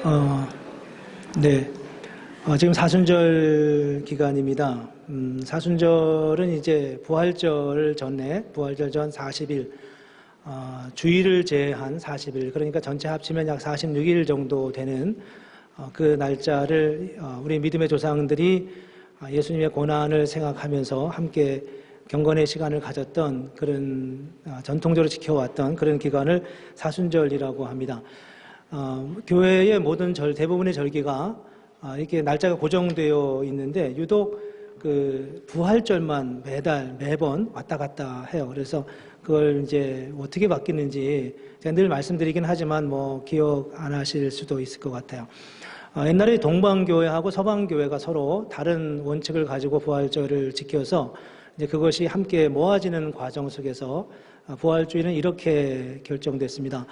어, 네. 지금 사순절 기간입니다. 사순절은 이제 부활절 전에, 부활절 전 40일, 주일을 제한 40일, 그러니까 전체 합치면 약 46일 정도 되는 그 날짜를 우리 믿음의 조상들이 예수님의 고난을 생각하면서 함께 경건의 시간을 가졌던 그런 전통적으로 지켜왔던 그런 기간을 사순절이라고 합니다. 교회의 모든 대부분의 절기가 이렇게 날짜가 고정되어 있는데 유독 그 부활절만 매번 왔다 갔다 해요. 그래서 그걸 이제 어떻게 바뀌는지 제가 늘 말씀드리긴 하지만 뭐 기억 안 하실 수도 있을 것 같아요. 옛날에 동방교회하고 서방교회가 서로 다른 원칙을 가지고 부활절을 지켜서 이제 그것이 함께 모아지는 과정 속에서 부활주일은 이렇게 결정됐습니다.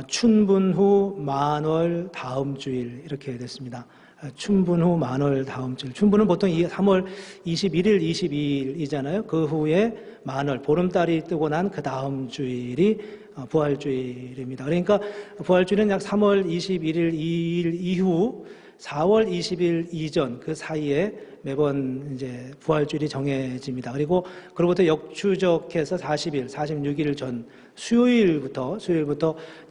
춘분 후 만월 다음 주일 이렇게 됐습니다. 춘분 후 만월 다음 주일. 춘분은 보통 3월 21일, 22일이잖아요. 그 후에 만월, 보름달이 뜨고 난 그 다음 주일이 부활주일입니다. 그러니까 부활주일은 약 3월 21일, 2일 이후 4월 20일 이전 그 사이에 매번 이제 부활주일이 정해집니다. 그로부터 역추적해서 40일, 46일 전 수요일부터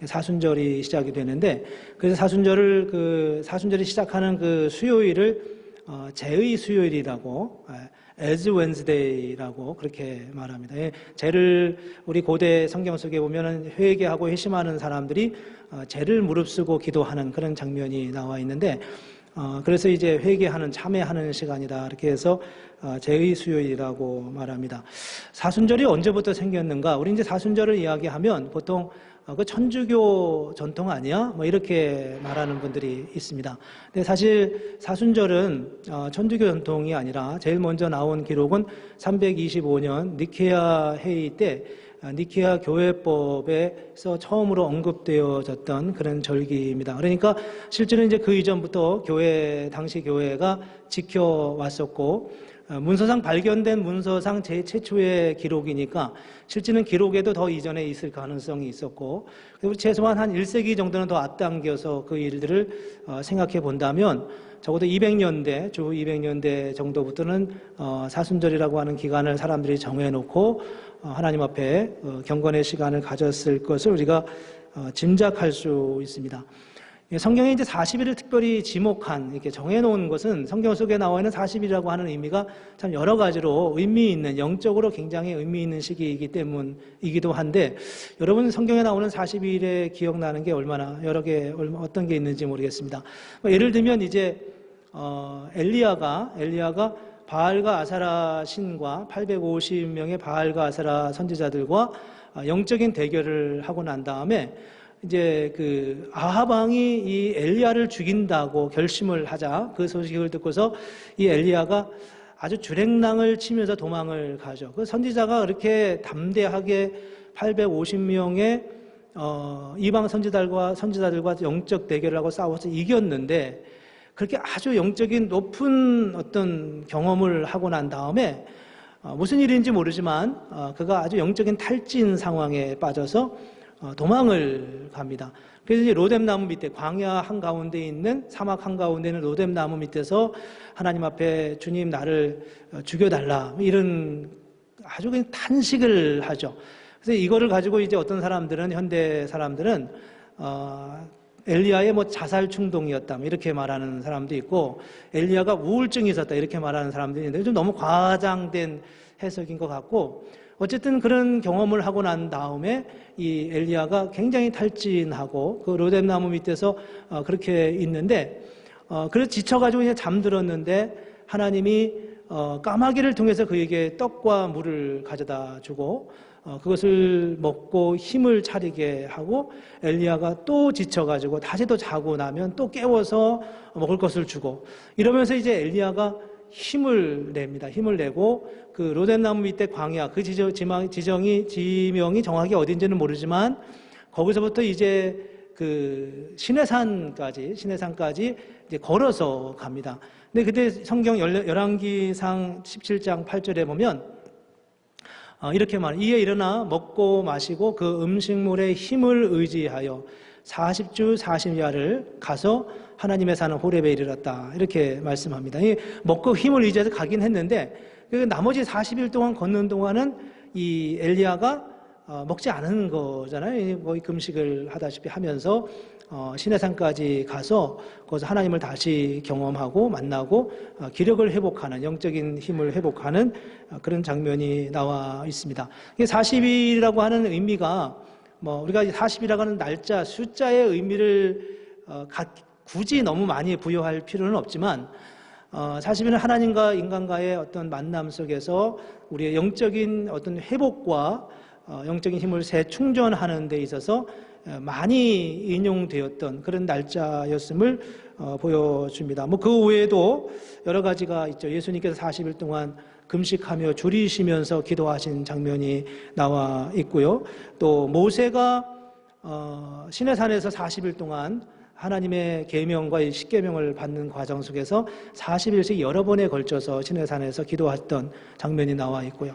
사순절이 시작이 되는데, 그래서 사순절이 시작하는 그 수요일을 제의 수요일이라고, as Wednesday라고 그렇게 말합니다. 제를 우리 고대 성경 속에 보면은 회개하고 회심하는 사람들이 제를 무릅쓰고 기도하는 그런 장면이 나와 있는데, 그래서 이제 회개하는, 참회하는 시간이다. 이렇게 해서 제의 수요일이라고 말합니다. 사순절이 언제부터 생겼는가? 우리 이제 사순절을 이야기하면 보통 그 천주교 전통 아니야? 뭐 이렇게 말하는 분들이 있습니다. 근데 사실 사순절은 천주교 전통이 아니라 제일 먼저 나온 기록은 325년 니케아 회의 때 니케아 교회법에서 처음으로 언급되어졌던 그런 절기입니다. 그러니까 실제로 이제 그 이전부터 당시 교회가 지켜왔었고, 문서상 발견된 문서상 최초의 기록이니까 실제는 기록에도 더 이전에 있을 가능성이 있었고, 그리고 최소한 한 1세기 정도는 더 앞당겨서 그 일들을 생각해 본다면 적어도 200년대, 주 200년대 정도부터는 사순절이라고 하는 기간을 사람들이 정해놓고 하나님 앞에 경건의 시간을 가졌을 것을 우리가 짐작할 수 있습니다. 성경에 이제 40일을 특별히 지목한, 이렇게 정해놓은 것은 성경 속에 나와 있는 40일이라고 하는 의미가 참 여러 가지로 의미 있는, 영적으로 굉장히 의미 있는 시기이기 때문이기도 한데, 여러분 성경에 나오는 40일에 기억나는 게 어떤 게 있는지 모르겠습니다. 예를 들면 이제, 엘리야가 바알과 아사라 신과 850명의 바알과 아사라 선지자들과 영적인 대결을 하고 난 다음에 이제 그 아합 왕이 이 엘리야를 죽인다고 결심을 하자, 그 소식을 듣고서 이 엘리야가 아주 주랭랑을 치면서 도망을 가죠. 그 선지자가 그렇게 담대하게 850명의 이방 선지자들과 영적 대결을 하고 싸워서 이겼는데, 그렇게 아주 영적인 높은 어떤 경험을 하고 난 다음에 무슨 일인지 모르지만 그가 아주 영적인 탈진 상황에 빠져서 도망을 갑니다. 그래서 이제 로뎀나무 밑에, 광야 한가운데 있는, 사막 한가운데 있는 로뎀나무 밑에서 하나님 앞에 주님 나를 죽여달라, 이런 아주 그냥 탄식을 하죠. 그래서 이거를 가지고 이제 어떤 사람들은, 현대 사람들은 엘리야의 자살 충동이었다, 이렇게 말하는 사람도 있고, 엘리야가 우울증이 있었다, 이렇게 말하는 사람들이 있는데 좀 너무 과장된 해석인 것 같고, 어쨌든 그런 경험을 하고 난 다음에 이 엘리야가 굉장히 탈진하고 그 로뎀나무 밑에서 그렇게 있는데, 그래서 지쳐가지고 그냥 잠들었는데 하나님이 까마귀를 통해서 그에게 떡과 물을 가져다 주고 그것을 먹고 힘을 차리게 하고, 엘리야가 또 지쳐가지고 다시 또 자고 나면 또 깨워서 먹을 것을 주고, 이러면서 이제 엘리야가 힘을 냅니다. 힘을 내고 그 로뎀나무 밑에 광야, 그 지명이 정확히 어딘지는 모르지만 거기서부터 이제 그 시내산까지 이제 걸어서 갑니다. 근데 그때 성경 열왕기상 17장 8절에 보면 이렇게 이에 일어나 먹고 마시고 그 음식물의 힘을 의지하여 40주 40야를 가서 하나님의 산 호렙에 이르렀다. 이렇게 말씀합니다. 먹고 힘을 의지해서 가긴 했는데 나머지 40일 동안 걷는 동안은 이 엘리야가 먹지 않은 거잖아요. 거의 금식을 하다시피 하면서 시내산까지 가서 거기서 하나님을 다시 경험하고 만나고 기력을 회복하는, 영적인 힘을 회복하는 그런 장면이 나와 있습니다. 40일이라고 하는 의미가 우리가 40이라고 하는 날짜, 숫자의 의미를 굳이 너무 많이 부여할 필요는 없지만 40일은 하나님과 인간과의 어떤 만남 속에서 우리의 영적인 어떤 회복과 영적인 힘을 재충전하는 데 있어서 많이 인용되었던 그런 날짜였음을 보여줍니다. 그 외에도 여러 가지가 있죠. 예수님께서 40일 동안 금식하며 줄이시면서 기도하신 장면이 나와 있고요. 또 모세가 시내산에서 40일 동안 하나님의 계명과 이 십계명을 받는 과정 속에서 40일씩 여러 번에 걸쳐서 시내산에서 기도했던 장면이 나와 있고요.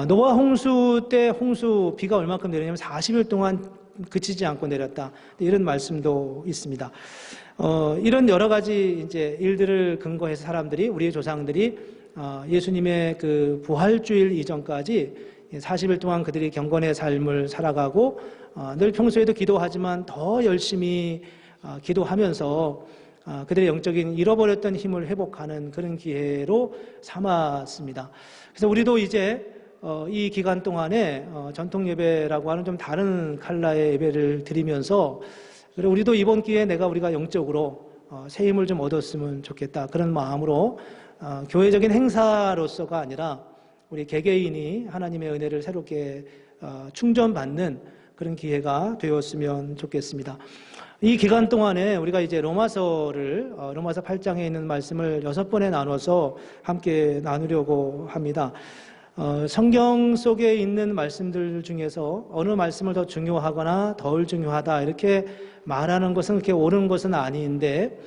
노아 홍수 때 홍수 비가 얼마큼 내리냐면 40일 동안 그치지 않고 내렸다. 이런 말씀도 있습니다. 이런 여러 가지 이제 일들을 근거해서 사람들이, 우리의 조상들이 예수님의 그 부활주일 이전까지 40일 동안 그들이 경건의 삶을 살아가고 늘 평소에도 기도하지만 더 열심히 기도하면서 그들의 영적인 잃어버렸던 힘을 회복하는 그런 기회로 삼았습니다. 그래서 우리도 이제 이 기간 동안에 전통 예배라고 하는 좀 다른 컬러의 예배를 드리면서 그래 우리도 이번 기회에 우리가 영적으로 새 힘을 좀 얻었으면 좋겠다. 그런 마음으로 교회적인 행사로서가 아니라 우리 개개인이 하나님의 은혜를 새롭게 충전받는 그런 기회가 되었으면 좋겠습니다. 이 기간 동안에 우리가 이제 로마서 8장에 있는 말씀을 6번에 나눠서 함께 나누려고 합니다. 성경 속에 있는 말씀들 중에서 어느 말씀을 더 중요하거나 덜 중요하다 이렇게 말하는 것은 그렇게 옳은 것은 아닌데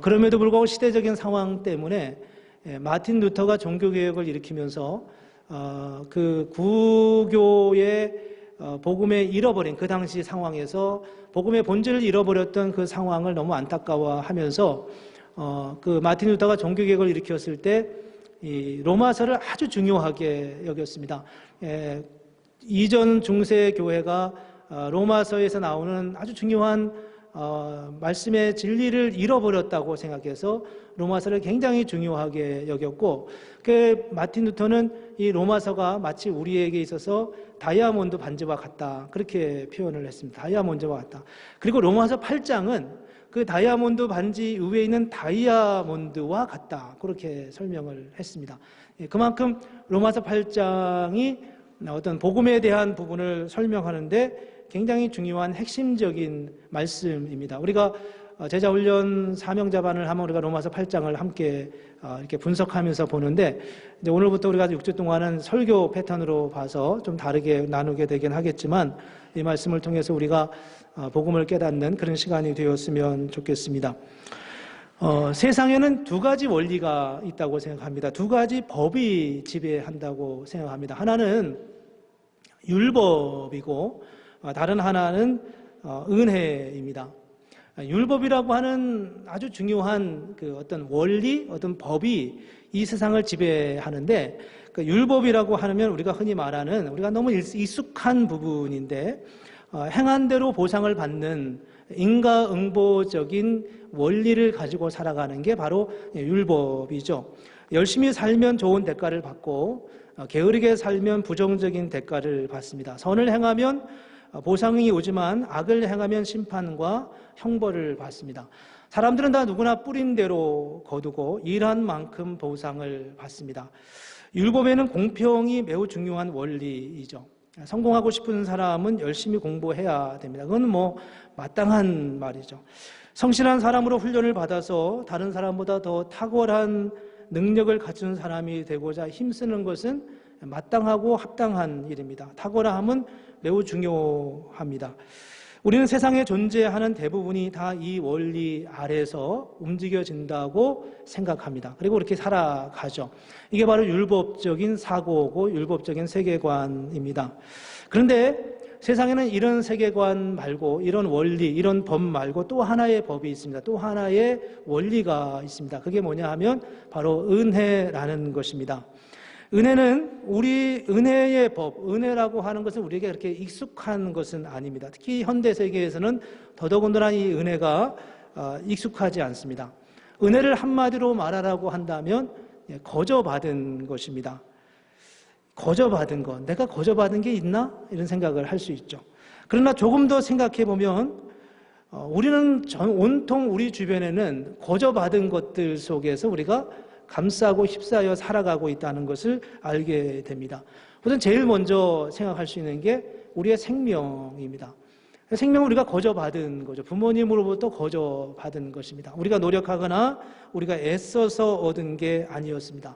그럼에도 불구하고 시대적인 상황 때문에 마틴 루터가 종교개혁을 일으키면서 그 구교의 복음에 잃어버린 그 당시 상황에서 복음의 본질을 잃어버렸던 그 상황을 너무 안타까워하면서 그 마틴 루터가 종교개혁을 일으켰을 때 이 로마서를 아주 중요하게 여겼습니다. 이전 중세 교회가 로마서에서 나오는 아주 중요한 말씀의 진리를 잃어버렸다고 생각해서 로마서를 굉장히 중요하게 여겼고 그 마틴 루터는 이 로마서가 마치 우리에게 있어서 다이아몬드 반지와 같다 그렇게 표현을 했습니다. 다이아몬드와 같다. 그리고 로마서 8장은 그 다이아몬드 반지 위에 있는 다이아몬드와 같다 그렇게 설명을 했습니다. 그만큼 로마서 8장이 어떤 복음에 대한 부분을 설명하는데 굉장히 중요한 핵심적인 말씀입니다. 우리가 제자훈련 사명자반을 하면 우리가 로마서 8장을 함께 이렇게 분석하면서 보는데 이제 오늘부터 우리가 6주 동안은 설교 패턴으로 봐서 좀 다르게 나누게 되긴 하겠지만 이 말씀을 통해서 우리가 복음을 깨닫는 그런 시간이 되었으면 좋겠습니다. 세상에는 두 가지 원리가 있다고 생각합니다. 두 가지 법이 지배한다고 생각합니다. 하나는 율법이고 다른 하나는 은혜입니다. 율법이라고 하는 아주 중요한 그 어떤 원리, 어떤 법이 이 세상을 지배하는데 그 율법이라고 하면 우리가 흔히 말하는 우리가 너무 익숙한 부분인데 행한 대로 보상을 받는 인과응보적인 원리를 가지고 살아가는 게 바로 율법이죠. 열심히 살면 좋은 대가를 받고 게으르게 살면 부정적인 대가를 받습니다. 선을 행하면 보상이 오지만 악을 행하면 심판과 형벌을 받습니다. 사람들은 다 누구나 뿌린 대로 거두고 일한 만큼 보상을 받습니다. 율법에는 공평이 매우 중요한 원리이죠. 성공하고 싶은 사람은 열심히 공부해야 됩니다. 그건 마땅한 말이죠. 성실한 사람으로 훈련을 받아서 다른 사람보다 더 탁월한 능력을 갖춘 사람이 되고자 힘쓰는 것은 마땅하고 합당한 일입니다. 탁월함은 매우 중요합니다. 우리는 세상에 존재하는 대부분이 다 이 원리 아래서 움직여진다고 생각합니다. 그리고 그렇게 살아가죠. 이게 바로 율법적인 사고고 율법적인 세계관입니다. 그런데 세상에는 이런 세계관 말고, 이런 원리, 이런 법 말고 또 하나의 법이 있습니다. 또 하나의 원리가 있습니다. 그게 뭐냐 하면 바로 은혜라는 것입니다. 은혜는 우리 은혜의 법, 은혜라고 하는 것은 우리에게 그렇게 익숙한 것은 아닙니다. 특히 현대 세계에서는 더더군다나 이 은혜가 익숙하지 않습니다. 은혜를 한마디로 말하라고 한다면 거저받은 것입니다. 거저받은 것, 내가 거저받은 게 있나? 이런 생각을 할 수 있죠. 그러나 조금 더 생각해 보면 우리는 온통 우리 주변에는 거저받은 것들 속에서 우리가 감싸고 휩싸여 살아가고 있다는 것을 알게 됩니다. 우선 제일 먼저 생각할 수 있는 게 우리의 생명입니다. 생명은 우리가 거저받은 거죠. 부모님으로부터 거저받은 것입니다. 우리가 노력하거나 우리가 애써서 얻은 게 아니었습니다.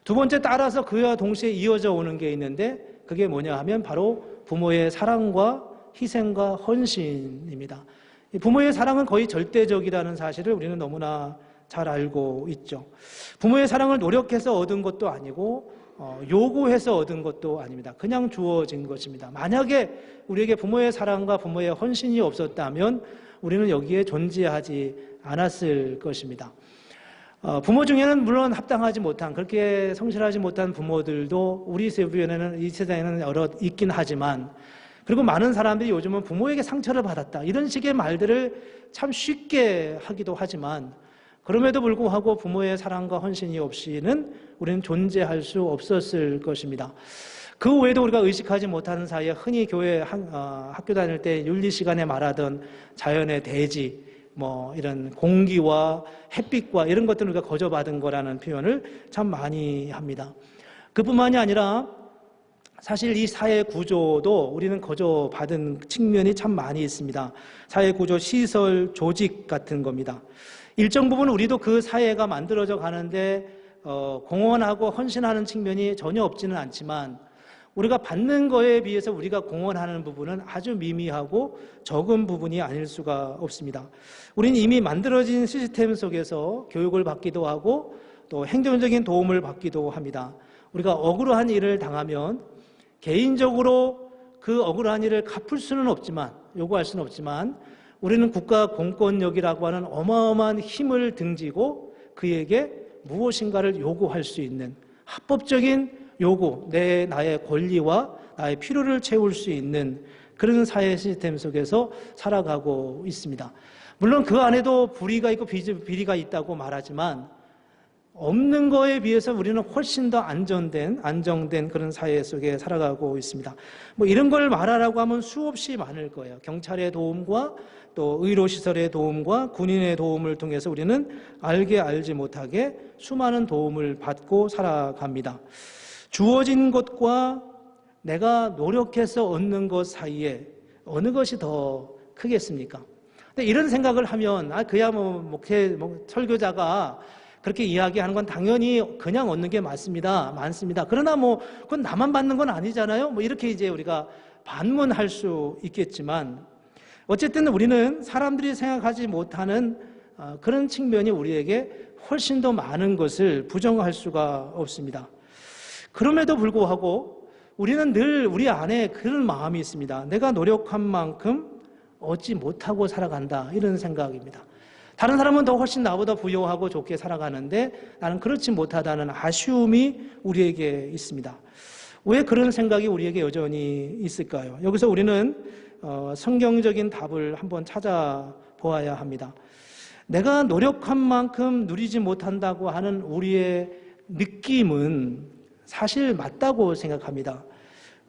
두 번째, 따라서 그와 동시에 이어져 오는 게 있는데 그게 뭐냐 하면 바로 부모의 사랑과 희생과 헌신입니다. 부모의 사랑은 거의 절대적이라는 사실을 우리는 너무나 잘 알고 있죠. 부모의 사랑을 노력해서 얻은 것도 아니고 요구해서 얻은 것도 아닙니다. 그냥 주어진 것입니다. 만약에 우리에게 부모의 사랑과 부모의 헌신이 없었다면 우리는 여기에 존재하지 않았을 것입니다. 부모 중에는 물론 합당하지 못한, 그렇게 성실하지 못한 부모들도 우리 주변에는, 이 세상에는 여러 있긴 하지만, 그리고 많은 사람들이 요즘은 부모에게 상처를 받았다, 이런 식의 말들을 참 쉽게 하기도 하지만, 그럼에도 불구하고 부모의 사랑과 헌신이 없이는 우리는 존재할 수 없었을 것입니다. 그 외에도 우리가 의식하지 못하는 사이에 흔히 교회 학교 다닐 때 윤리 시간에 말하던 자연의 대지, 이런 공기와 햇빛과 이런 것들을 우리가 거저받은 거라는 표현을 참 많이 합니다. 그뿐만이 아니라 사실 이 사회 구조도 우리는 거저받은 측면이 참 많이 있습니다. 사회 구조, 시설, 조직 같은 겁니다. 일정 부분 우리도 그 사회가 만들어져 가는데 공헌하고 헌신하는 측면이 전혀 없지는 않지만 우리가 받는 거에 비해서 우리가 공헌하는 부분은 아주 미미하고 적은 부분이 아닐 수가 없습니다. 우리는 이미 만들어진 시스템 속에서 교육을 받기도 하고 또 행정적인 도움을 받기도 합니다. 우리가 억울한 일을 당하면 개인적으로 그 억울한 일을 갚을 수는 없지만, 요구할 수는 없지만 우리는 국가 공권력이라고 하는 어마어마한 힘을 등지고 그에게 무엇인가를 요구할 수 있는 합법적인 요구, 나의 권리와 나의 필요를 채울 수 있는 그런 사회 시스템 속에서 살아가고 있습니다. 물론 그 안에도 불의가 있고 비리가 있다고 말하지만 없는 거에 비해서 우리는 훨씬 더 안정된 그런 사회 속에 살아가고 있습니다. 이런 걸 말하라고 하면 수없이 많을 거예요. 경찰의 도움과 또 의료시설의 도움과 군인의 도움을 통해서 우리는 알지 못하게 수많은 도움을 받고 살아갑니다. 주어진 것과 내가 노력해서 얻는 것 사이에 어느 것이 더 크겠습니까? 근데 이런 생각을 하면 그야 설교자가 그렇게 이야기하는 건 당연히 그냥 얻는 게 많습니다. 그러나 그건 나만 받는 건 아니잖아요. 이렇게 이제 우리가 반문할 수 있겠지만 어쨌든 우리는 사람들이 생각하지 못하는 그런 측면이 우리에게 훨씬 더 많은 것을 부정할 수가 없습니다. 그럼에도 불구하고 우리는 늘 우리 안에 그런 마음이 있습니다. 내가 노력한 만큼 얻지 못하고 살아간다, 이런 생각입니다. 다른 사람은 더 훨씬 나보다 부유하고 좋게 살아가는데 나는 그렇지 못하다는 아쉬움이 우리에게 있습니다. 왜 그런 생각이 우리에게 여전히 있을까요? 여기서 우리는 성경적인 답을 한번 찾아보아야 합니다. 내가 노력한 만큼 누리지 못한다고 하는 우리의 느낌은 사실 맞다고 생각합니다.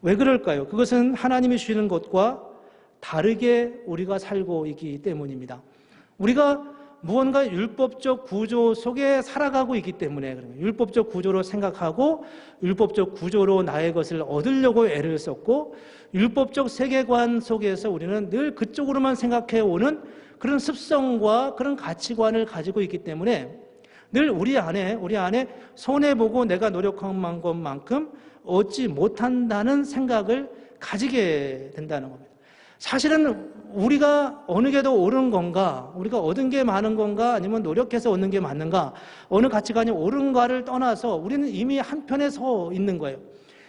왜 그럴까요? 그것은 하나님이 주시는 것과 다르게 우리가 살고 있기 때문입니다. 우리가 무언가 율법적 구조 속에 살아가고 있기 때문에 그런 율법적 구조로 생각하고 율법적 구조로 나의 것을 얻으려고 애를 썼고 율법적 세계관 속에서 우리는 늘 그쪽으로만 생각해 오는 그런 습성과 그런 가치관을 가지고 있기 때문에 늘 우리 안에 손해보고 내가 노력한 것만큼 얻지 못한다는 생각을 가지게 된다는 겁니다. 사실은 우리가 어느 게 더 옳은 건가, 우리가 얻은 게 많은 건가, 아니면 노력해서 얻는 게 맞는가, 어느 가치관이 옳은가를 떠나서 우리는 이미 한편에 서 있는 거예요.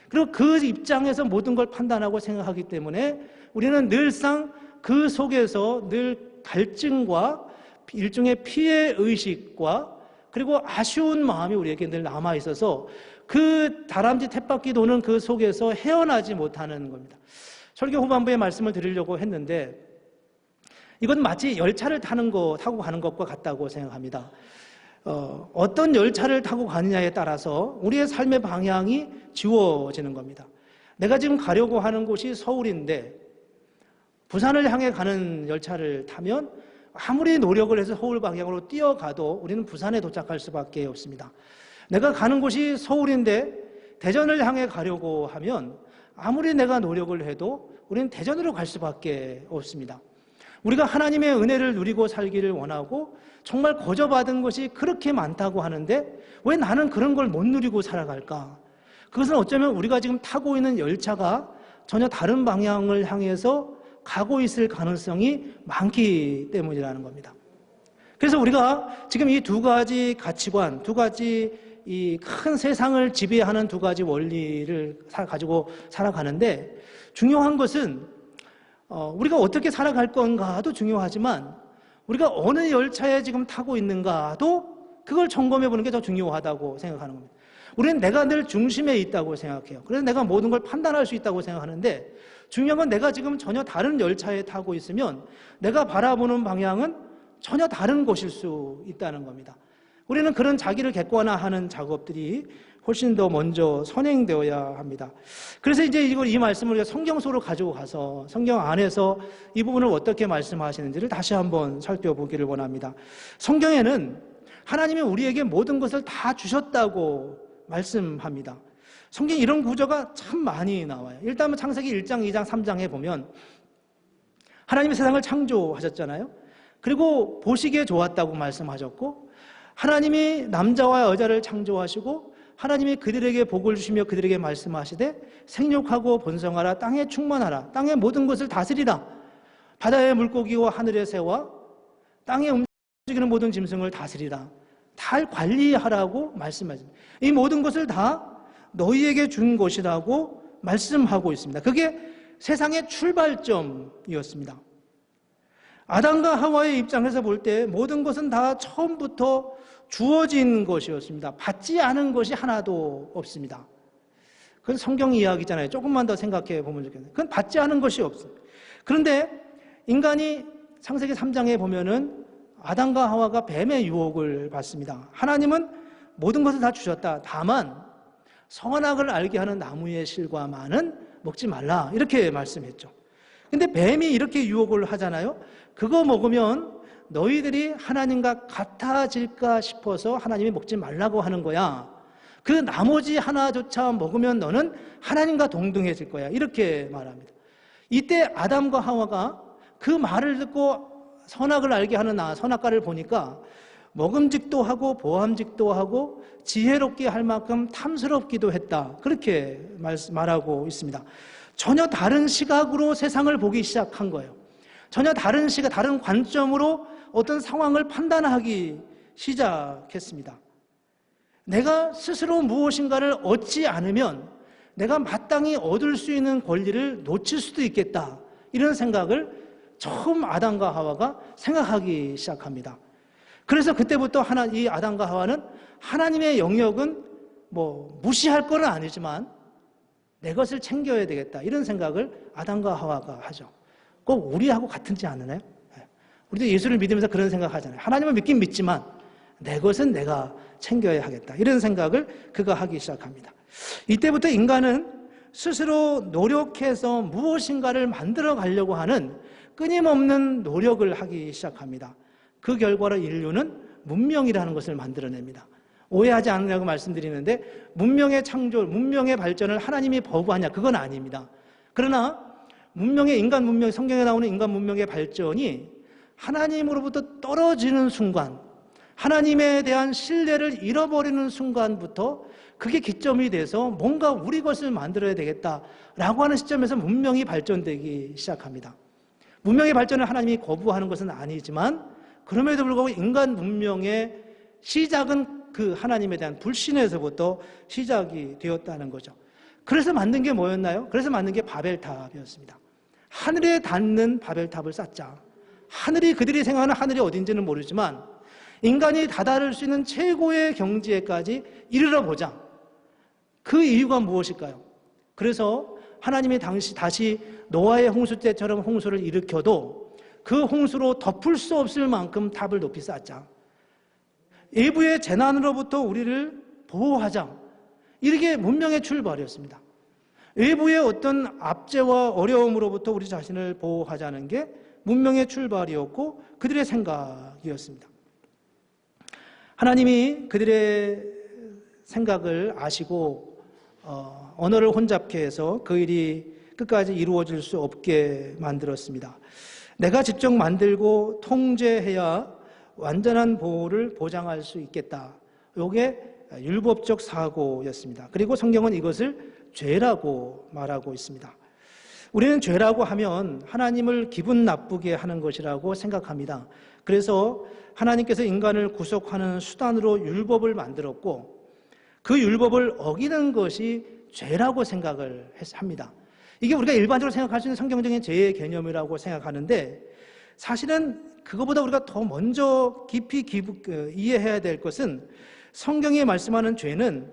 그리고 그 입장에서 모든 걸 판단하고 생각하기 때문에 우리는 늘상 그 속에서 늘 갈증과 일종의 피해의식과 그리고 아쉬운 마음이 우리에게 늘 남아있어서 그 다람쥐 쳇바퀴 도는 그 속에서 헤어나지 못하는 겁니다. 설교 후반부에 말씀을 드리려고 했는데 이건 마치 열차를 타고 가는 것과 같다고 생각합니다. 어떤 열차를 타고 가느냐에 따라서 우리의 삶의 방향이 지워지는 겁니다. 내가 지금 가려고 하는 곳이 서울인데 부산을 향해 가는 열차를 타면 아무리 노력을 해서 서울 방향으로 뛰어가도 우리는 부산에 도착할 수밖에 없습니다. 내가 가는 곳이 서울인데 대전을 향해 가려고 하면 아무리 내가 노력을 해도 우리는 대전으로 갈 수밖에 없습니다. 우리가 하나님의 은혜를 누리고 살기를 원하고 정말 거저받은 것이 그렇게 많다고 하는데 왜 나는 그런 걸 못 누리고 살아갈까? 그것은 어쩌면 우리가 지금 타고 있는 열차가 전혀 다른 방향을 향해서 가고 있을 가능성이 많기 때문이라는 겁니다. 그래서 우리가 지금 이 두 가지 가치관, 두 가지 이 큰 세상을 지배하는 두 가지 원리를 가지고 살아가는데 중요한 것은 우리가 어떻게 살아갈 건가도 중요하지만 우리가 어느 열차에 지금 타고 있는가도 그걸 점검해 보는 게 더 중요하다고 생각하는 겁니다. 우리는 내가 늘 중심에 있다고 생각해요. 그래서 내가 모든 걸 판단할 수 있다고 생각하는데 중요한 건 내가 지금 전혀 다른 열차에 타고 있으면 내가 바라보는 방향은 전혀 다른 곳일 수 있다는 겁니다. 우리는 그런 자기를 객관화하는 작업들이 훨씬 더 먼저 선행되어야 합니다. 그래서 이제 이 말씀을 우리가 성경 속으로 가지고 가서 성경 안에서 이 부분을 어떻게 말씀하시는지를 다시 한번 살펴보기를 원합니다. 성경에는 하나님이 우리에게 모든 것을 다 주셨다고 말씀합니다. 성경에 이런 구조가 참 많이 나와요. 일단 창세기 1장, 2장, 3장에 보면 하나님이 세상을 창조하셨잖아요. 그리고 보시기에 좋았다고 말씀하셨고 하나님이 남자와 여자를 창조하시고 하나님이 그들에게 복을 주시며 그들에게 말씀하시되 생육하고 번성하라 땅에 충만하라 땅의 모든 것을 다스리라 바다의 물고기와 하늘의 새와 땅에 움직이는 모든 짐승을 다스리라 다 관리하라고 말씀하십니다. 이 모든 것을 다 너희에게 준 것이라고 말씀하고 있습니다. 그게 세상의 출발점이었습니다. 아담과 하와의 입장에서 볼 때 모든 것은 다 처음부터 주어진 것이었습니다. 받지 않은 것이 하나도 없습니다. 그건 성경 이야기잖아요. 조금만 더 생각해 보면 좋겠네요. 그건 받지 않은 것이 없어요. 그런데 인간이 창세기 3장에 보면은 아담과 하와가 뱀의 유혹을 받습니다. 하나님은 모든 것을 다 주셨다. 다만 선악을 알게 하는 나무의 실과만은 먹지 말라. 이렇게 말씀했죠. 근데 뱀이 이렇게 유혹을 하잖아요. 그거 먹으면 너희들이 하나님과 같아질까 싶어서 하나님이 먹지 말라고 하는 거야. 그 나머지 하나조차 먹으면 너는 하나님과 동등해질 거야. 이렇게 말합니다. 이때 아담과 하와가 그 말을 듣고 선악을 알게 하는 선악과를 보니까 먹음직도 하고 보암직도 하고 지혜롭게 할 만큼 탐스럽기도 했다. 그렇게 말하고 있습니다. 전혀 다른 시각으로 세상을 보기 시작한 거예요. 전혀 다른 시각, 다른 관점으로 어떤 상황을 판단하기 시작했습니다. 내가 스스로 무엇인가를 얻지 않으면 내가 마땅히 얻을 수 있는 권리를 놓칠 수도 있겠다. 이런 생각을 처음 아담과 하와가 생각하기 시작합니다. 그래서 그때부터 이 아담과 하와는 하나님의 영역은 무시할 건 아니지만 내 것을 챙겨야 되겠다. 이런 생각을 아담과 하와가 하죠. 꼭 우리하고 같은지 않으나요? 우리도 예수를 믿으면서 그런 생각 하잖아요. 하나님을 믿긴 믿지만 내 것은 내가 챙겨야 하겠다. 이런 생각을 그가 하기 시작합니다. 이때부터 인간은 스스로 노력해서 무엇인가를 만들어 가려고 하는 끊임없는 노력을 하기 시작합니다. 그 결과로 인류는 문명이라는 것을 만들어냅니다. 오해하지 않으려고 말씀드리는데 문명의 창조, 문명의 발전을 하나님이 거부하냐? 그건 아닙니다. 그러나 인간 문명, 성경에 나오는 인간 문명의 발전이 하나님으로부터 떨어지는 순간, 하나님에 대한 신뢰를 잃어버리는 순간부터 그게 기점이 돼서 뭔가 우리 것을 만들어야 되겠다라고 하는 시점에서 문명이 발전되기 시작합니다. 문명의 발전을 하나님이 거부하는 것은 아니지만 그럼에도 불구하고 인간 문명의 시작은 그 하나님에 대한 불신에서부터 시작이 되었다는 거죠. 그래서 만든 게 뭐였나요? 그래서 만든 게 바벨탑이었습니다. 하늘에 닿는 바벨탑을 쌓자. 하늘이, 그들이 생각하는 하늘이 어딘지는 모르지만 인간이 다다를 수 있는 최고의 경지에까지 이르러 보자. 그 이유가 무엇일까요? 그래서 하나님이 다시 노아의 홍수 때처럼 홍수를 일으켜도 그 홍수로 덮을 수 없을 만큼 탑을 높이 쌓자. 외부의 재난으로부터 우리를 보호하자. 이게 문명의 출발이었습니다. 외부의 어떤 압제와 어려움으로부터 우리 자신을 보호하자는 게 문명의 출발이었고 그들의 생각이었습니다. 하나님이 그들의 생각을 아시고 언어를 혼잡케 해서 그 일이 끝까지 이루어질 수 없게 만들었습니다. 내가 직접 만들고 통제해야 완전한 보호를 보장할 수 있겠다. 이게 율법적 사고였습니다. 그리고 성경은 이것을 죄라고 말하고 있습니다. 우리는 죄라고 하면 하나님을 기분 나쁘게 하는 것이라고 생각합니다. 그래서 하나님께서 인간을 구속하는 수단으로 율법을 만들었고 그 율법을 어기는 것이 죄라고 생각을 합니다. 이게 우리가 일반적으로 생각할 수 있는 성경적인 죄의 개념이라고 생각하는데 사실은 그거보다 우리가 더 먼저 깊이 이해해야 될 것은 성경이 말씀하는 죄는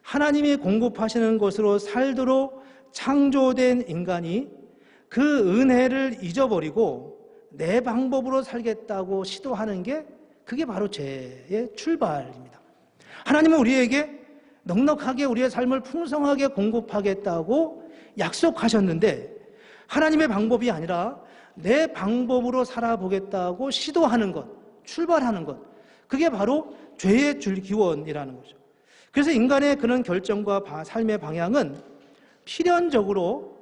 하나님이 공급하시는 것으로 살도록 창조된 인간이 그 은혜를 잊어버리고 내 방법으로 살겠다고 시도하는 게 그게 바로 죄의 출발입니다. 하나님은 우리에게 넉넉하게 우리의 삶을 풍성하게 공급하겠다고 약속하셨는데 하나님의 방법이 아니라 내 방법으로 살아보겠다고 시도하는 것, 출발하는 것, 그게 바로 죄의 줄기원이라는 거죠. 그래서 인간의 그런 결정과 삶의 방향은 필연적으로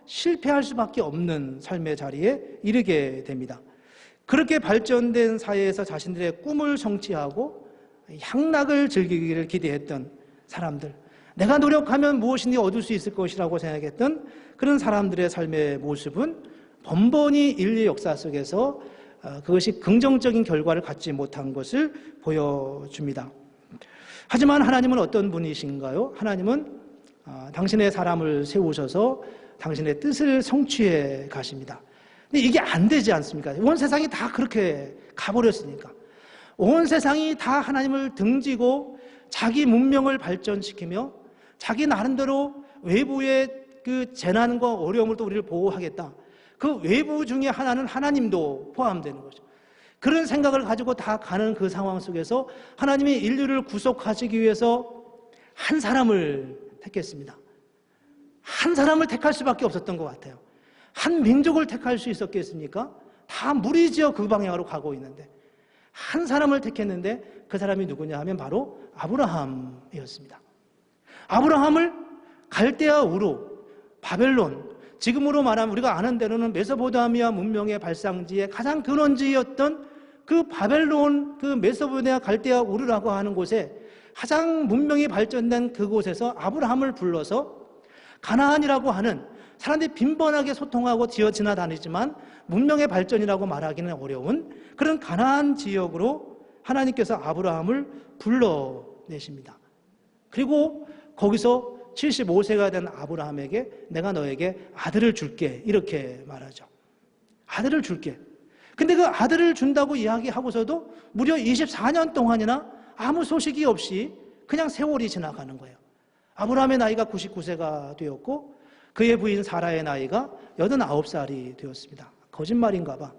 실패할 수밖에 없는 삶의 자리에 이르게 됩니다. 그렇게 발전된 사회에서 자신들의 꿈을 성취하고 향락을 즐기기를 기대했던 사람들, 내가 노력하면 무엇인지 얻을 수 있을 것이라고 생각했던 그런 사람들의 삶의 모습은 번번이 인류 역사 속에서 그것이 긍정적인 결과를 갖지 못한 것을 보여줍니다. 하지만 하나님은 어떤 분이신가요? 하나님은 당신의 사람을 세우셔서 당신의 뜻을 성취해 가십니다. 근데 이게 안 되지 않습니까? 온 세상이 다 그렇게 가버렸으니까. 온 세상이 다 하나님을 등지고 자기 문명을 발전시키며 자기 나름대로 외부의 그 재난과 어려움을 또 우리를 보호하겠다. 그 외부 중에 하나는 하나님도 포함되는 거죠. 그런 생각을 가지고 다 가는 그 상황 속에서 하나님이 인류를 구속하시기 위해서 한 사람을 택했습니다. 한 사람을 택할 수밖에 없었던 것 같아요. 한 민족을 택할 수 있었겠습니까? 다 무리지어 그 방향으로 가고 있는데 한 사람을 택했는데 그 사람이 누구냐 하면 바로 아브라함이었습니다. 아브라함을 갈대아 우루, 바벨론, 지금으로 말하면 우리가 아는 대로는 메소포타미아 문명의 발상지의 가장 근원지였던 그 바벨론, 그 메소포타미아 갈대아 우르라고 하는 곳에 가장 문명이 발전된 그곳에서 아브라함을 불러서 가나안이라고 하는 사람들이 빈번하게 소통하고 지나다니지만 문명의 발전이라고 말하기는 어려운 그런 가나안 지역으로 하나님께서 아브라함을 불러내십니다. 그리고 거기서 75세가 된 아브라함에게 내가 너에게 아들을 줄게 이렇게 말하죠. 아들을 줄게. 근데 그 아들을 준다고 이야기하고서도 무려 24년 동안이나 아무 소식이 없이 그냥 세월이 지나가는 거예요. 아브라함의 나이가 99세가 되었고 그의 부인 사라의 나이가 89살이 되었습니다. 거짓말인가 봐.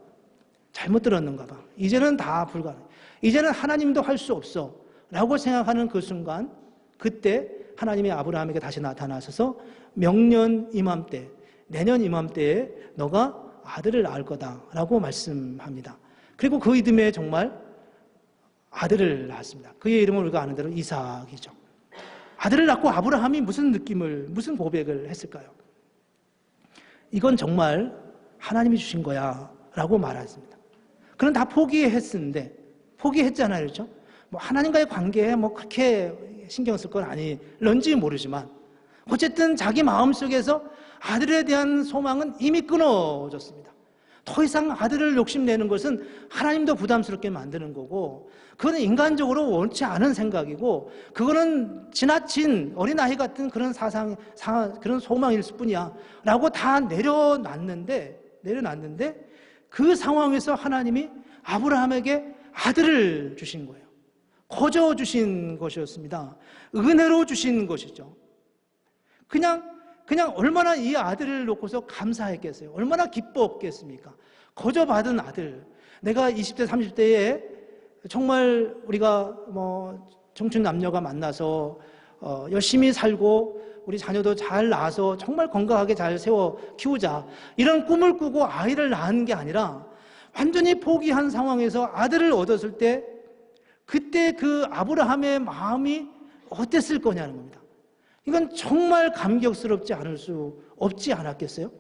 잘못 들었는가 봐. 이제는 다 불가능해. 이제는 하나님도 할 수 없어 라고 생각하는 그 순간 그때 하나님이 아브라함에게 다시 나타나셔서 명년 이맘때, 내년 이맘때에 너가 아들을 낳을 거다라고 말씀합니다. 그리고 그 이듬해 정말 아들을 낳았습니다. 그의 이름을 우리가 아는 대로 이삭이죠. 아들을 낳고 아브라함이 무슨 고백을 했을까요? 이건 정말 하나님이 주신 거야 라고 말했습니다. 그는 다 포기했잖아요. 그렇죠? 뭐 하나님과의 관계에 뭐 그렇게 신경 쓸 건 아닐런지 모르지만 어쨌든 자기 마음속에서 아들에 대한 소망은 이미 끊어졌습니다. 더 이상 아들을 욕심내는 것은 하나님도 부담스럽게 만드는 거고, 그거는 인간적으로 원치 않은 생각이고, 그거는 지나친 어린아이 같은 그런 그런 소망일 뿐이야 라고 다 내려놨는데 그 상황에서 하나님이 아브라함에게 아들을 주신 거예요. 거저 주신 것이었습니다. 은혜로 주신 것이죠. 그냥 얼마나 이 아들을 놓고서 감사했겠어요. 얼마나 기뻤겠습니까? 거저 받은 아들. 내가 20대, 30대에 정말 우리가 청춘 남녀가 만나서 열심히 살고 우리 자녀도 잘 낳아서 정말 건강하게 잘 세워 키우자, 이런 꿈을 꾸고 아이를 낳은 게 아니라 완전히 포기한 상황에서 아들을 얻었을 때 그때 그 아브라함의 마음이 어땠을 거냐는 겁니다. 이건 정말 감격스럽지 않을 수 없지 않았겠어요?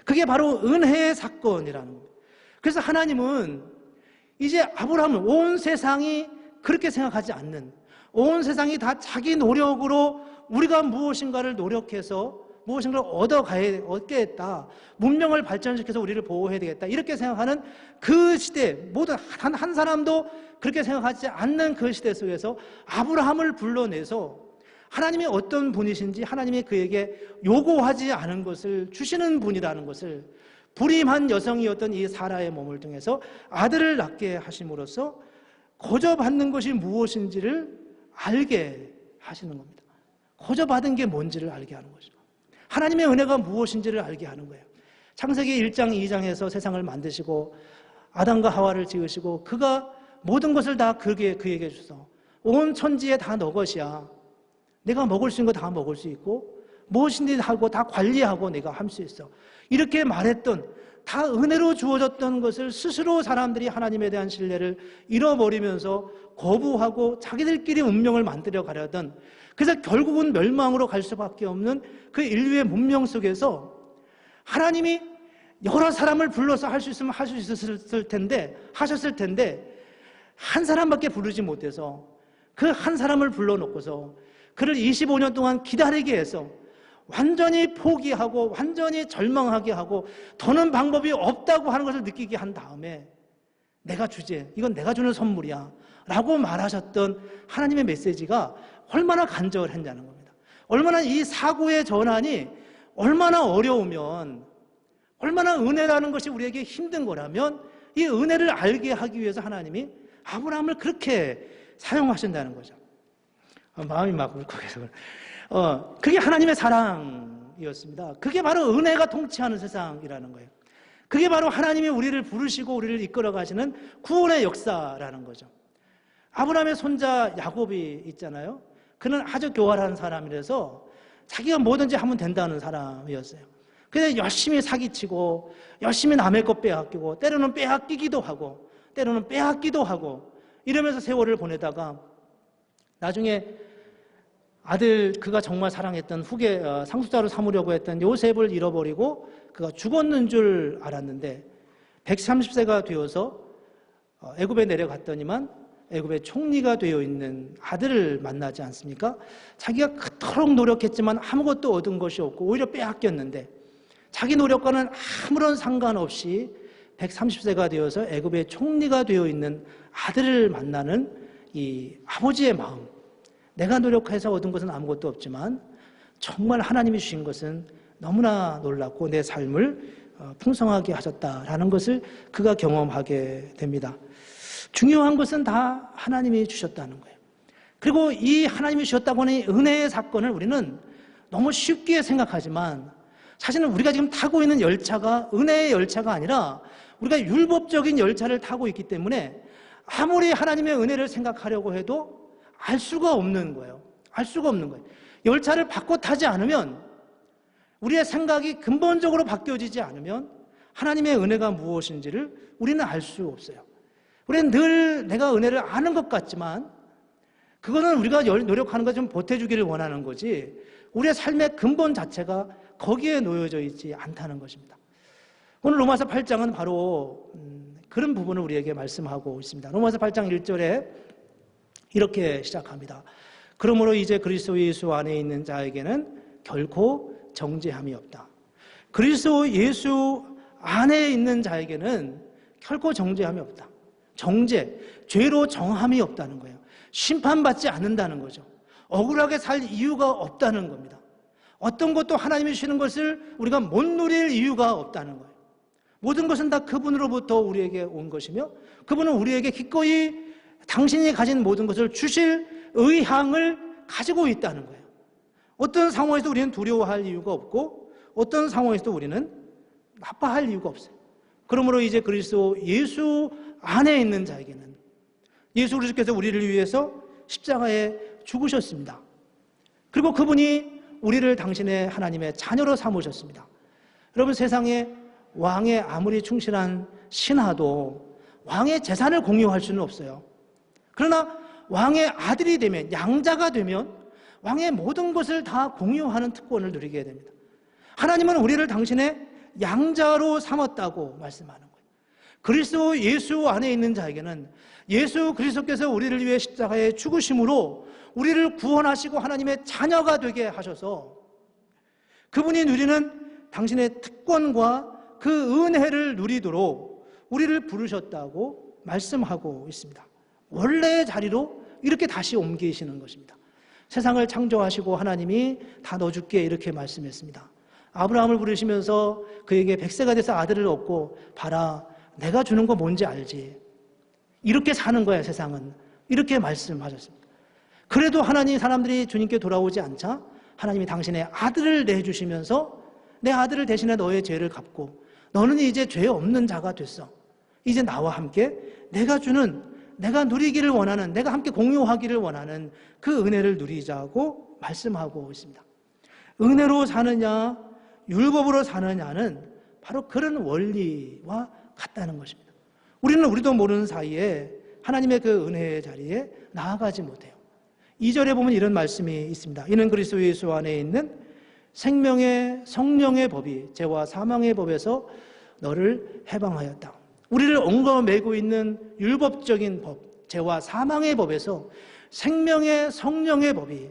그게 바로 은혜의 사건이라는 겁니다. 그래서 하나님은 이제 아브라함을, 온 세상이 그렇게 생각하지 않는, 온 세상이 다 자기 노력으로 우리가 무엇인가를 노력해서 무엇인가를 얻겠다, 문명을 발전시켜서 우리를 보호해야 되겠다, 이렇게 생각하는 그 시대, 모든 한 사람도 그렇게 생각하지 않는 그 시대 속에서 아브라함을 불러내서 하나님이 어떤 분이신지, 하나님이 그에게 요구하지 않은 것을 주시는 분이라는 것을, 불임한 여성이었던 이 사라의 몸을 통해서 아들을 낳게 하심으로써 거저 받는 것이 무엇인지를 알게 하시는 겁니다. 거저 받은 게 뭔지를 알게 하는 거죠. 하나님의 은혜가 무엇인지를 알게 하는 거예요. 창세기 1장 2장에서 세상을 만드시고 아담과 하와를 지으시고 그가 모든 것을 다 그에게 주셔서 온 천지에 다 너 것이야, 내가 먹을 수 있는 거 다 먹을 수 있고 무엇인지 하고 다 관리하고 내가 할 수 있어, 이렇게 말했던, 다 은혜로 주어졌던 것을 스스로 사람들이 하나님에 대한 신뢰를 잃어버리면서 거부하고 자기들끼리 운명을 만들어 가려던, 그래서 결국은 멸망으로 갈 수밖에 없는 그 인류의 문명 속에서 하나님이 여러 사람을 불러서 할 수 있으면 할 수 있었을 텐데, 하셨을 텐데 한 사람밖에 부르지 못해서 그 한 사람을 불러놓고서 그를 25년 동안 기다리게 해서 완전히 포기하고 완전히 절망하게 하고 더는 방법이 없다고 하는 것을 느끼게 한 다음에 내가 주제, 이건 내가 주는 선물이야 라고 말하셨던 하나님의 메시지가 얼마나 간절했냐는 겁니다. 얼마나 이 사고의 전환이 얼마나 어려우면, 얼마나 은혜라는 것이 우리에게 힘든 거라면 이 은혜를 알게 하기 위해서 하나님이 아브라함을 그렇게 사용하신다는 거죠. 마음이 막 울컥해서 그게 하나님의 사랑이었습니다. 그게 바로 은혜가 통치하는 세상이라는 거예요. 그게 바로 하나님이 우리를 부르시고 우리를 이끌어 가시는 구원의 역사라는 거죠. 아브라함의 손자 야곱이 있잖아요. 그는 아주 교활한 사람이라서 자기가 뭐든지 하면 된다는 사람이었어요. 그래서 열심히 사기치고 열심히 남의 것 빼앗기고 때로는 빼앗기기도 하고 때로는 빼앗기도 하고 이러면서 세월을 보내다가 나중에 아들, 그가 정말 사랑했던 상속자로 삼으려고 했던 요셉을 잃어버리고 그가 죽었는 줄 알았는데 130세가 되어서 애굽에 내려갔더니만 애굽의 총리가 되어 있는 아들을 만나지 않습니까? 자기가 그토록 노력했지만 아무것도 얻은 것이 없고 오히려 빼앗겼는데 자기 노력과는 아무런 상관없이 130세가 되어서 애굽의 총리가 되어 있는 아들을 만나는 이 아버지의 마음, 내가 노력해서 얻은 것은 아무것도 없지만 정말 하나님이 주신 것은 너무나 놀랍고 내 삶을 풍성하게 하셨다라는 것을 그가 경험하게 됩니다. 중요한 것은 다 하나님이 주셨다는 거예요. 그리고 이 하나님이 주셨다고 하는 은혜의 사건을 우리는 너무 쉽게 생각하지만 사실은 우리가 지금 타고 있는 열차가 은혜의 열차가 아니라 우리가 율법적인 열차를 타고 있기 때문에 아무리 하나님의 은혜를 생각하려고 해도 알 수가 없는 거예요. 알 수가 없는 거예요. 열차를 바꿔 타지 않으면, 우리의 생각이 근본적으로 바뀌어지지 않으면 하나님의 은혜가 무엇인지를 우리는 알 수 없어요. 우리는 늘 내가 은혜를 아는 것 같지만 그거는 우리가 노력하는 것 좀 보태주기를 원하는 거지 우리의 삶의 근본 자체가 거기에 놓여져 있지 않다는 것입니다. 오늘 로마서 8장은 바로 그런 부분을 우리에게 말씀하고 있습니다. 로마서 8장 1절에 이렇게 시작합니다. 그러므로 이제 그리스도 예수 안에 있는 자에게는 결코 정죄함이 없다. 그리스도 예수 안에 있는 자에게는 결코 정죄함이 없다. 죄로 정함이 없다는 거예요. 심판받지 않는다는 거죠. 억울하게 살 이유가 없다는 겁니다. 어떤 것도 하나님이 주시는 것을 우리가 못 누릴 이유가 없다는 거예요. 모든 것은 다 그분으로부터 우리에게 온 것이며 그분은 우리에게 기꺼이 당신이 가진 모든 것을 주실 의향을 가지고 있다는 거예요. 어떤 상황에서도 우리는 두려워할 이유가 없고 어떤 상황에서도 우리는 나빠할 이유가 없어요. 그러므로 이제 그리스도 예수 안에 있는 자에게는 예수 그리스도께서 우리를 위해서 십자가에 죽으셨습니다. 그리고 그분이 우리를 당신의 하나님의 자녀로 삼으셨습니다. 여러분, 세상에 왕의 아무리 충실한 신하도 왕의 재산을 공유할 수는 없어요. 그러나 왕의 아들이 되면, 양자가 되면 왕의 모든 것을 다 공유하는 특권을 누리게 됩니다. 하나님은 우리를 당신의 양자로 삼았다고 말씀하는 거예요. 그리스도 예수 안에 있는 자에게는 예수 그리스도께서 우리를 위해 십자가에 죽으심으로 우리를 구원하시고 하나님의 자녀가 되게 하셔서 그분이 누리는 당신의 특권과 그 은혜를 누리도록 우리를 부르셨다고 말씀하고 있습니다. 원래의 자리로 이렇게 다시 옮기시는 것입니다. 세상을 창조하시고 하나님이 다 넣어줄게 이렇게 말씀했습니다. 아브라함을 부르시면서 그에게 100세가 돼서 아들을 얻고 봐라, 내가 주는 거 뭔지 알지? 이렇게 사는 거야 세상은. 이렇게 말씀하셨습니다. 그래도 하나님 사람들이 주님께 돌아오지 않자 하나님이 당신의 아들을 내주시면서 내 아들을 대신해 너의 죄를 갚고 너는 이제 죄 없는 자가 됐어. 이제 나와 함께 내가 주는, 내가 누리기를 원하는, 내가 함께 공유하기를 원하는 그 은혜를 누리자고 말씀하고 있습니다. 은혜로 사느냐 율법으로 사느냐는 바로 그런 원리와 같다는 것입니다. 우리도 모르는 사이에 하나님의 그 은혜의 자리에 나아가지 못해요. 2절에 보면 이런 말씀이 있습니다. 이는 그리스도 예수 안에 있는 생명의 성령의 법이 죄와 사망의 법에서 너를 해방하였다. 우리를 엉거매고 있는 율법적인 법, 죄와 사망의 법에서 생명의 성령의 법이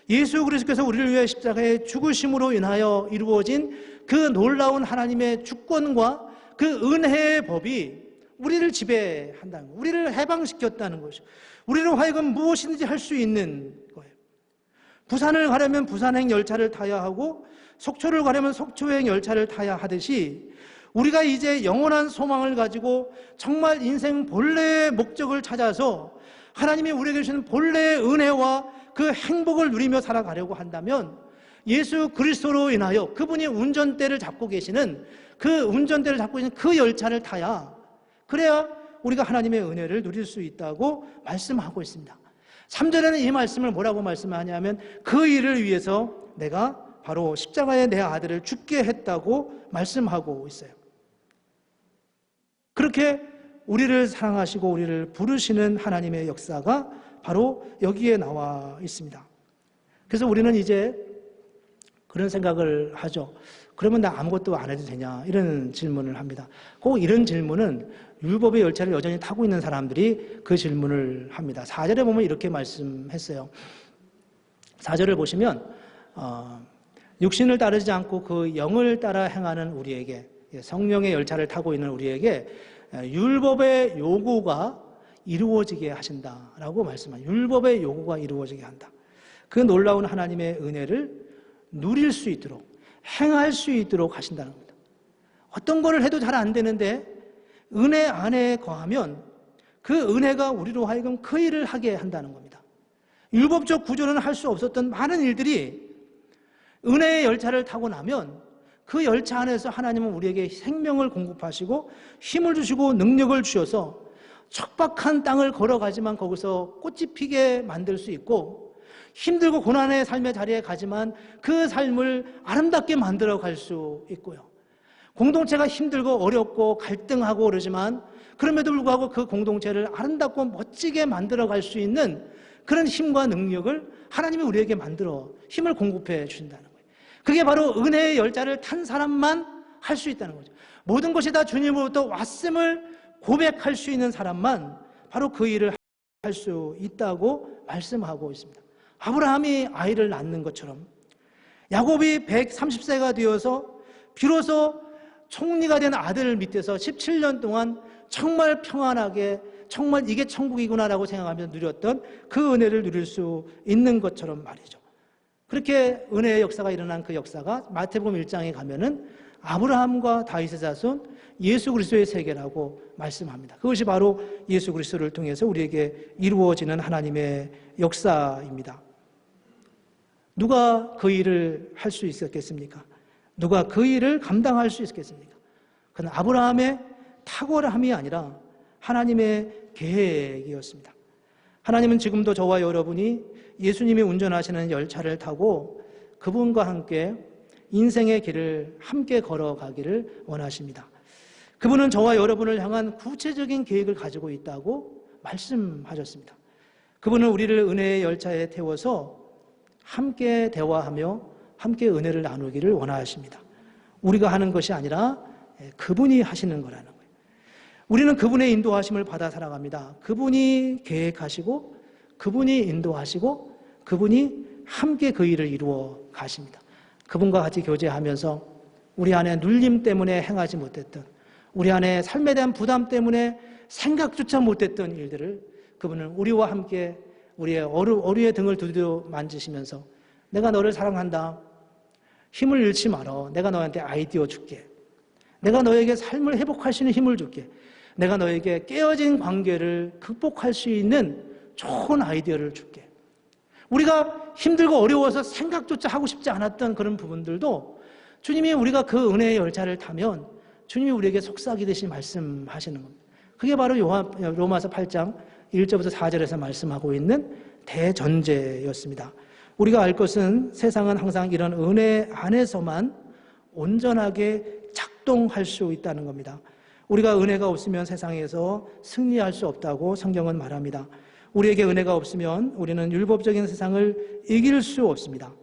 예수 그리스도께서 우리를 위해 십자가에 죽으심으로 인하여 이루어진 그 놀라운 하나님의 주권과 그 은혜의 법이 우리를 지배한다는 거예요. 우리를 해방시켰다는 것이죠. 우리를 하여금 무엇이든지 할 수 있는 거예요. 부산을 가려면 부산행 열차를 타야 하고 속초를 가려면 속초행 열차를 타야 하듯이 우리가 이제 영원한 소망을 가지고 정말 인생 본래의 목적을 찾아서 하나님이 우리에게 주시는 본래의 은혜와 그 행복을 누리며 살아가려고 한다면 예수 그리스도로 인하여 그분이 운전대를 잡고 계시는 그 운전대를 잡고 계시는 그 열차를 타야, 그래야 우리가 하나님의 은혜를 누릴 수 있다고 말씀하고 있습니다. 3절에는 이 말씀을 뭐라고 말씀하냐면 그 일을 위해서 내가 바로 십자가에 내 아들을 죽게 했다고 말씀하고 있어요. 그렇게 우리를 사랑하시고 우리를 부르시는 하나님의 역사가 바로 여기에 나와 있습니다. 그래서 우리는 이제 그런 생각을 하죠. 그러면 나 아무것도 안 해도 되냐? 이런 질문을 합니다. 꼭 이런 질문은 율법의 열차를 여전히 타고 있는 사람들이 그 질문을 합니다. 4절에 보면 이렇게 말씀했어요. 4절을 보시면 육신을 따르지 않고 그 영을 따라 행하는 우리에게, 성령의 열차를 타고 있는 우리에게 율법의 요구가 이루어지게 하신다라고 말씀합니다. 율법의 요구가 이루어지게 한다. 그 놀라운 하나님의 은혜를 누릴 수 있도록, 행할 수 있도록 하신다는 겁니다. 어떤 거를 해도 잘 안 되는데 은혜 안에 거하면 그 은혜가 우리로 하여금 그 일을 하게 한다는 겁니다. 율법적 구조는 할 수 없었던 많은 일들이 은혜의 열차를 타고 나면 그 열차 안에서 하나님은 우리에게 생명을 공급하시고 힘을 주시고 능력을 주셔서 척박한 땅을 걸어가지만 거기서 꽃이 피게 만들 수 있고 힘들고 고난의 삶의 자리에 가지만 그 삶을 아름답게 만들어 갈 수 있고요. 공동체가 힘들고 어렵고 갈등하고 그러지만 그럼에도 불구하고 그 공동체를 아름답고 멋지게 만들어 갈 수 있는 그런 힘과 능력을 하나님이 우리에게 만들어 힘을 공급해 주신다는 거예요. 그게 바로 은혜의 열차를 탄 사람만 할 수 있다는 거죠. 모든 것이 다 주님으로부터 왔음을 고백할 수 있는 사람만 바로 그 일을 할 수 있다고 말씀하고 있습니다. 아브라함이 아이를 낳는 것처럼 야곱이 130세가 되어서 비로소 총리가 된 아들 밑에서 17년 동안 정말 평안하게 정말 이게 천국이구나라고 생각하면서 누렸던 그 은혜를 누릴 수 있는 것처럼 말이죠. 그렇게 은혜의 역사가 일어난 그 역사가 마태복음 1장에 가면은 아브라함과 다윗의 자손 예수 그리스도의 세계라고 말씀합니다. 그것이 바로 예수 그리스도를 통해서 우리에게 이루어지는 하나님의 역사입니다. 누가 그 일을 할 수 있었겠습니까? 누가 그 일을 감당할 수 있겠습니까? 그건 아브라함의 탁월함이 아니라 하나님의 계획이었습니다. 하나님은 지금도 저와 여러분이 예수님이 운전하시는 열차를 타고 그분과 함께 인생의 길을 함께 걸어가기를 원하십니다. 그분은 저와 여러분을 향한 구체적인 계획을 가지고 있다고 말씀하셨습니다. 그분은 우리를 은혜의 열차에 태워서 함께 대화하며 함께 은혜를 나누기를 원하십니다. 우리가 하는 것이 아니라 그분이 하시는 거라는 거예요. 우리는 그분의 인도하심을 받아 살아갑니다. 그분이 계획하시고 그분이 인도하시고 그분이 함께 그 일을 이루어 가십니다. 그분과 같이 교제하면서 우리 안에 눌림 때문에 행하지 못했던, 우리 안에 삶에 대한 부담 때문에 생각조차 못했던 일들을 그분은 우리와 함께 우리의 어루의 등을 두드려 만지시면서 내가 너를 사랑한다. 힘을 잃지 말어. 내가 너한테 아이디어 줄게. 내가 너에게 삶을 회복할 수 있는 힘을 줄게. 내가 너에게 깨어진 관계를 극복할 수 있는 좋은 아이디어를 줄게. 우리가 힘들고 어려워서 생각조차 하고 싶지 않았던 그런 부분들도 주님이 우리가 그 은혜의 열차를 타면 주님이 우리에게 속삭이듯이 말씀하시는 겁니다. 그게 바로 로마서 8장 1절부터 4절에서 말씀하고 있는 대전제였습니다. 우리가 알 것은 세상은 항상 이런 은혜 안에서만 온전하게 작동할 수 있다는 겁니다. 우리가 은혜가 없으면 세상에서 승리할 수 없다고 성경은 말합니다. 우리에게 은혜가 없으면 우리는 율법적인 세상을 이길 수 없습니다.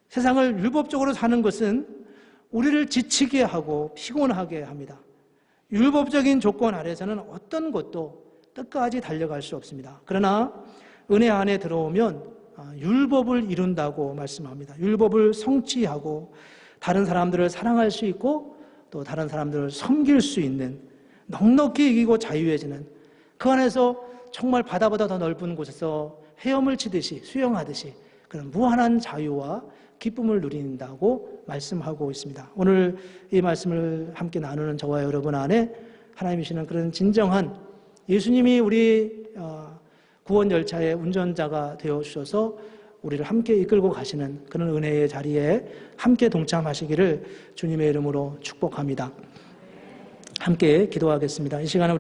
세상을 율법적으로 사는 것은 우리를 지치게 하고 피곤하게 합니다. 율법적인 조건 아래서는 어떤 것도 끝까지 달려갈 수 없습니다. 그러나 은혜 안에 들어오면 율법을 이룬다고 말씀합니다. 율법을 성취하고 다른 사람들을 사랑할 수 있고 또 다른 사람들을 섬길 수 있는, 넉넉히 이기고 자유해지는, 그 안에서 정말 바다보다 더 넓은 곳에서 헤엄을 치듯이 수영하듯이 그런 무한한 자유와 기쁨을 누린다고 말씀하고 있습니다. 오늘 이 말씀을 함께 나누는 저와 여러분 안에 하나님이시는 그런 진정한 예수님이 우리 구원 열차의 운전자가 되어 주셔서 우리를 함께 이끌고 가시는 그런 은혜의 자리에 함께 동참하시기를 주님의 이름으로 축복합니다. 함께 기도하겠습니다. 이 시간에